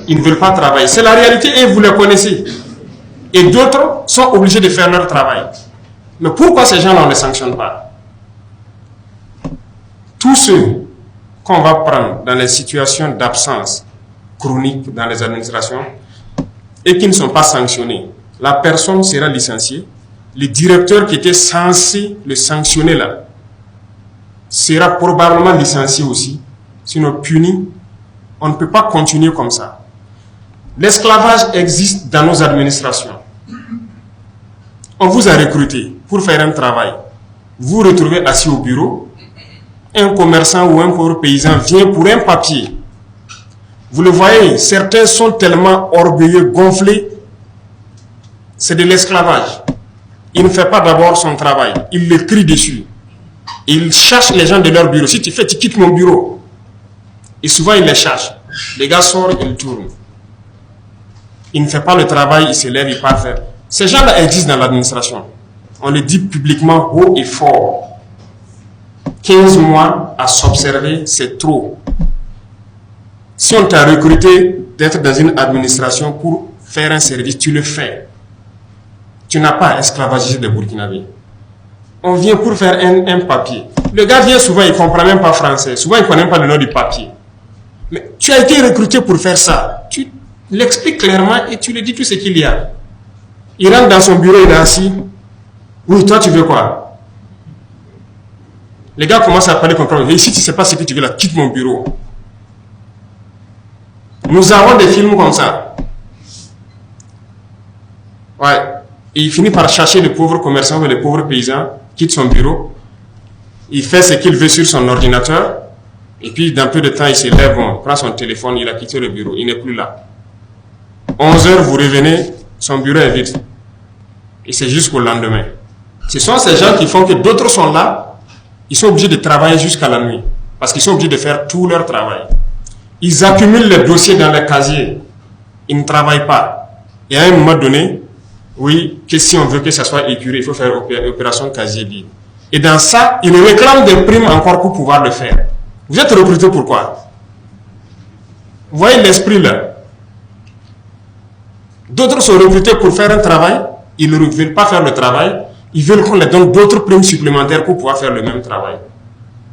ils ne veulent pas travailler. C'est la réalité et vous les connaissez. Et d'autres sont obligés de faire leur travail. Mais pourquoi ces gens-là, on ne les sanctionne pas? Tous ceux qu'on va prendre dans les situations d'absence chronique dans les administrations et qui ne sont pas sanctionnés, la personne sera licenciée. Le directeur qui était censé le sanctionner là sera probablement licencié aussi, sinon puni. On ne peut pas continuer comme ça. L'esclavage existe dans nos administrations. On vous a recruté pour faire un travail. Vous vous retrouvez assis au bureau. Un commerçant ou un pauvre paysan vient pour un papier. Vous le voyez, certains sont tellement orgueilleux, gonflés. C'est de l'esclavage. Il ne fait pas d'abord son travail. Il le crie dessus. Il cherche les gens de leur bureau. Si tu fais, tu quittes mon bureau. Et souvent, il les cherche. Les gars sortent, ils tournent. Il ne fait pas le travail, il se lève, il part faire. Ces gens-là existent dans l'administration. On le dit publiquement haut et fort. 15 mois à s'observer, c'est trop. Si on t'a recruté d'être dans une administration pour faire un service, tu le fais. Tu n'as pas à esclavagiser des Burkinabés. On vient pour faire un papier. Le gars vient souvent, il ne comprend même pas français. Souvent, il ne connaît pas le nom du papier. Mais tu as été recruté pour faire ça. Tu l'expliques clairement et tu lui dis tout ce qu'il y a. Il rentre dans son bureau, il est assis. Oui, toi, tu veux quoi? Les gars commencent à parler comme ça. Et si tu ne sais pas ce que tu veux là, quitte mon bureau. Nous avons des films comme ça. Ouais. Et il finit par chercher le pauvre commerçant ou le pauvre paysan, quitte son bureau. Il fait ce qu'il veut sur son ordinateur. Et puis, dans peu de temps, il se lève, il prend son téléphone, il a quitté le bureau. Il n'est plus là. 11 heures, vous revenez, son bureau est vide. Et c'est jusqu'au lendemain. Ce sont ces gens qui font que d'autres sont là. Ils sont obligés de travailler jusqu'à la nuit. Parce qu'ils sont obligés de faire tout leur travail. Ils accumulent les dossiers dans les casiers. Ils ne travaillent pas. Et à un moment donné, oui, que si on veut que ça soit épuré, il faut faire opération casier vide. Et dans ça, ils réclament des primes encore pour pouvoir le faire. Vous êtes recruté pourquoi? Vous voyez l'esprit là. D'autres sont recrutés pour faire un travail. Ils ne veulent pas faire le travail. Ils veulent qu'on leur donne d'autres primes supplémentaires pour pouvoir faire le même travail.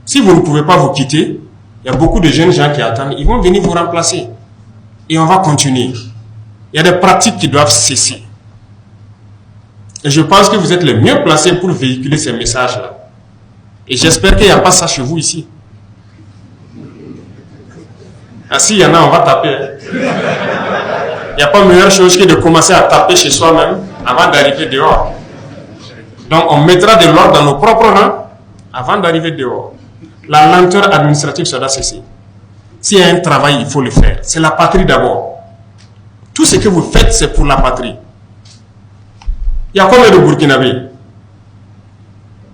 Si vous ne pouvez pas vous quitter, il y a beaucoup de jeunes gens qui attendent. Ils vont venir vous remplacer. Et on va continuer. Il y a des pratiques qui doivent cesser. Et je pense que vous êtes les mieux placés pour véhiculer ces messages-là. Et j'espère qu'il n'y a pas ça chez vous ici. Ah, s'il y en a, on va taper. Il n'y a pas meilleure chose que de commencer à taper chez soi-même avant d'arriver dehors. Donc, on mettra de l'ordre dans nos propres rangs avant d'arriver dehors. La lenteur administrative, ça doit cesser. S'il y a un travail, il faut le faire. C'est la patrie d'abord. Tout ce que vous faites, c'est pour la patrie. Il y a combien de Burkinabés?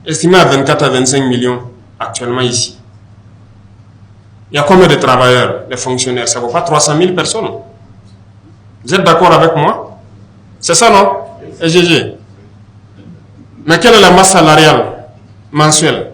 Estimé à 24 à 25 millions actuellement ici. Il y a combien de travailleurs, de fonctionnaires? Ça ne vaut pas 300 000 personnes. Vous êtes d'accord avec moi? C'est ça, non? SGG. Mais quelle est la masse salariale mensuelle?